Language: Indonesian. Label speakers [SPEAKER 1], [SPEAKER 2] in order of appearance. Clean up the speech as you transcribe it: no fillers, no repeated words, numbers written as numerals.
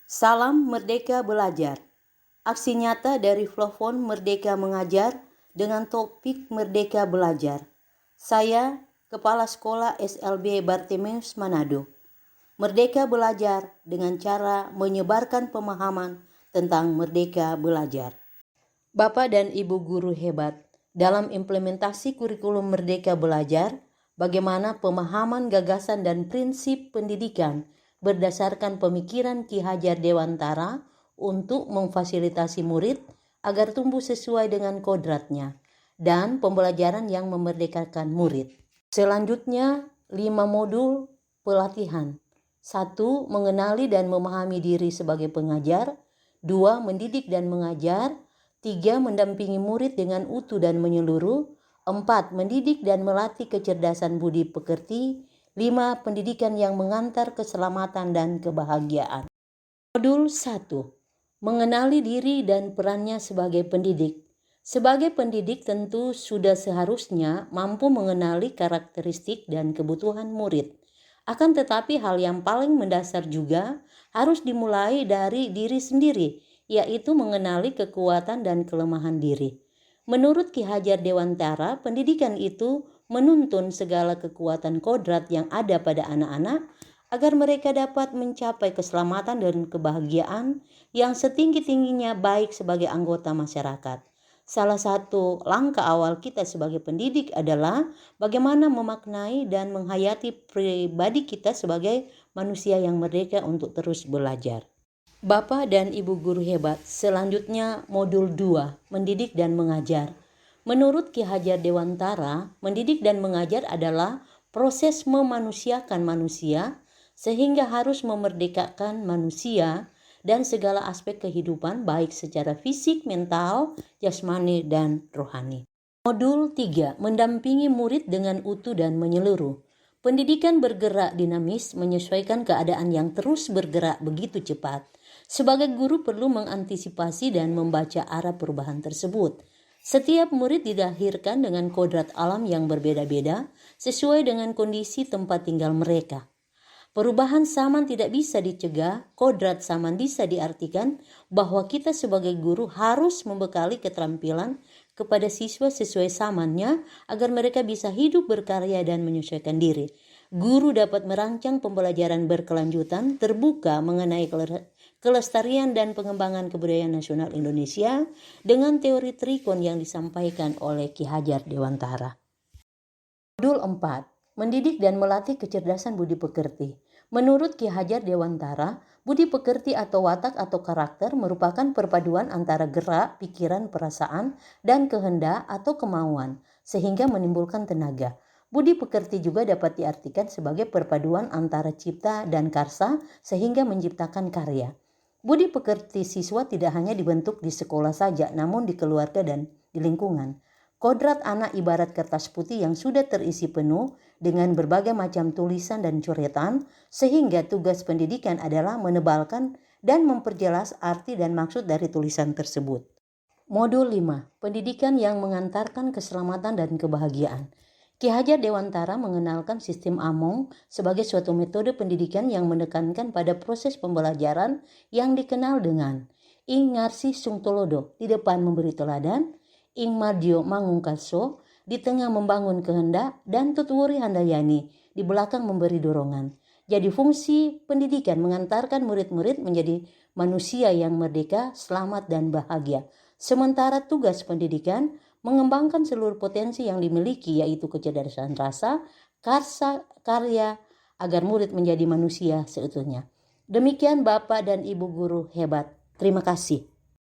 [SPEAKER 1] Salam Merdeka Belajar. Aksi nyata dari Platform Merdeka Mengajar dengan topik Merdeka Belajar. Saya, Kepala Sekolah SLB Bartemeus Manado. Merdeka Belajar dengan cara menyebarkan pemahaman tentang Merdeka Belajar. Bapak dan Ibu guru hebat, dalam implementasi kurikulum Merdeka Belajar, bagaimana pemahaman gagasan dan prinsip pendidikan berdasarkan pemikiran Ki Hajar Dewantara untuk memfasilitasi murid agar tumbuh sesuai dengan kodratnya dan pembelajaran yang memerdekakan murid. Selanjutnya, 5 modul pelatihan. 1. Mengenali dan memahami diri sebagai pengajar. 2. Mendidik dan mengajar. 3. Mendampingi murid dengan utuh dan menyeluruh. 4. Mendidik dan melatih kecerdasan budi pekerti. 5. Pendidikan yang mengantar keselamatan dan kebahagiaan. Modul 1. Mengenali diri dan perannya sebagai pendidik. Sebagai pendidik tentu sudah seharusnya mampu mengenali karakteristik dan kebutuhan murid. Akan tetapi hal yang paling mendasar juga harus dimulai dari diri sendiri, yaitu mengenali kekuatan dan kelemahan diri. Menurut Ki Hajar Dewantara, pendidikan itu menuntun segala kekuatan kodrat yang ada pada anak-anak agar mereka dapat mencapai keselamatan dan kebahagiaan yang setinggi-tingginya baik sebagai anggota masyarakat. Salah satu langkah awal kita sebagai pendidik adalah bagaimana memaknai dan menghayati pribadi kita sebagai manusia yang merdeka untuk terus belajar. Bapak dan Ibu guru hebat, selanjutnya modul 2, mendidik dan mengajar. Menurut Ki Hajar Dewantara, mendidik dan mengajar adalah proses memanusiakan manusia sehingga harus memerdekakan manusia dan segala aspek kehidupan baik secara fisik, mental, jasmani, dan rohani. Modul 3, mendampingi murid dengan utuh dan menyeluruh. Pendidikan bergerak dinamis menyesuaikan keadaan yang terus bergerak begitu cepat. Sebagai guru perlu mengantisipasi dan membaca arah perubahan tersebut. Setiap murid dilahirkan dengan kodrat alam yang berbeda-beda sesuai dengan kondisi tempat tinggal mereka. Perubahan zaman tidak bisa dicegah, kodrat zaman bisa diartikan bahwa kita sebagai guru harus membekali keterampilan kepada siswa sesuai zamannya agar mereka bisa hidup berkarya dan menyesuaikan diri. Guru dapat merancang pembelajaran berkelanjutan terbuka mengenai kelestarian dan pengembangan kebudayaan nasional Indonesia dengan teori trikon yang disampaikan oleh Ki Hajar Dewantara. Modul 4. Mendidik dan melatih kecerdasan budi pekerti. Menurut Ki Hajar Dewantara, budi pekerti atau watak atau karakter merupakan perpaduan antara gerak, pikiran, perasaan, dan kehendak atau kemauan, sehingga menimbulkan tenaga. Budi pekerti juga dapat diartikan sebagai perpaduan antara cipta dan karsa, sehingga menciptakan karya. Budi pekerti siswa tidak hanya dibentuk di sekolah saja, namun di keluarga dan di lingkungan. Kodrat anak ibarat kertas putih yang sudah terisi penuh dengan berbagai macam tulisan dan coretan, sehingga tugas pendidikan adalah menebalkan dan memperjelas arti dan maksud dari tulisan tersebut. Modul 5. Pendidikan yang mengantarkan keselamatan dan kebahagiaan. Ki Hajar Dewantara mengenalkan sistem Among sebagai suatu metode pendidikan yang menekankan pada proses pembelajaran yang dikenal dengan ing ngarsi sung tolodo, di depan memberi teladan, ing mardio mangungkaso, di tengah membangun kehendak, dan tutwuri handayani, di belakang memberi dorongan. Jadi fungsi pendidikan mengantarkan murid-murid menjadi manusia yang merdeka, selamat, dan bahagia. Sementara tugas pendidikan mengembangkan seluruh potensi yang dimiliki, yaitu kecerdasan rasa, karya, agar murid menjadi manusia seutuhnya. Demikian Bapak dan Ibu guru hebat. Terima kasih.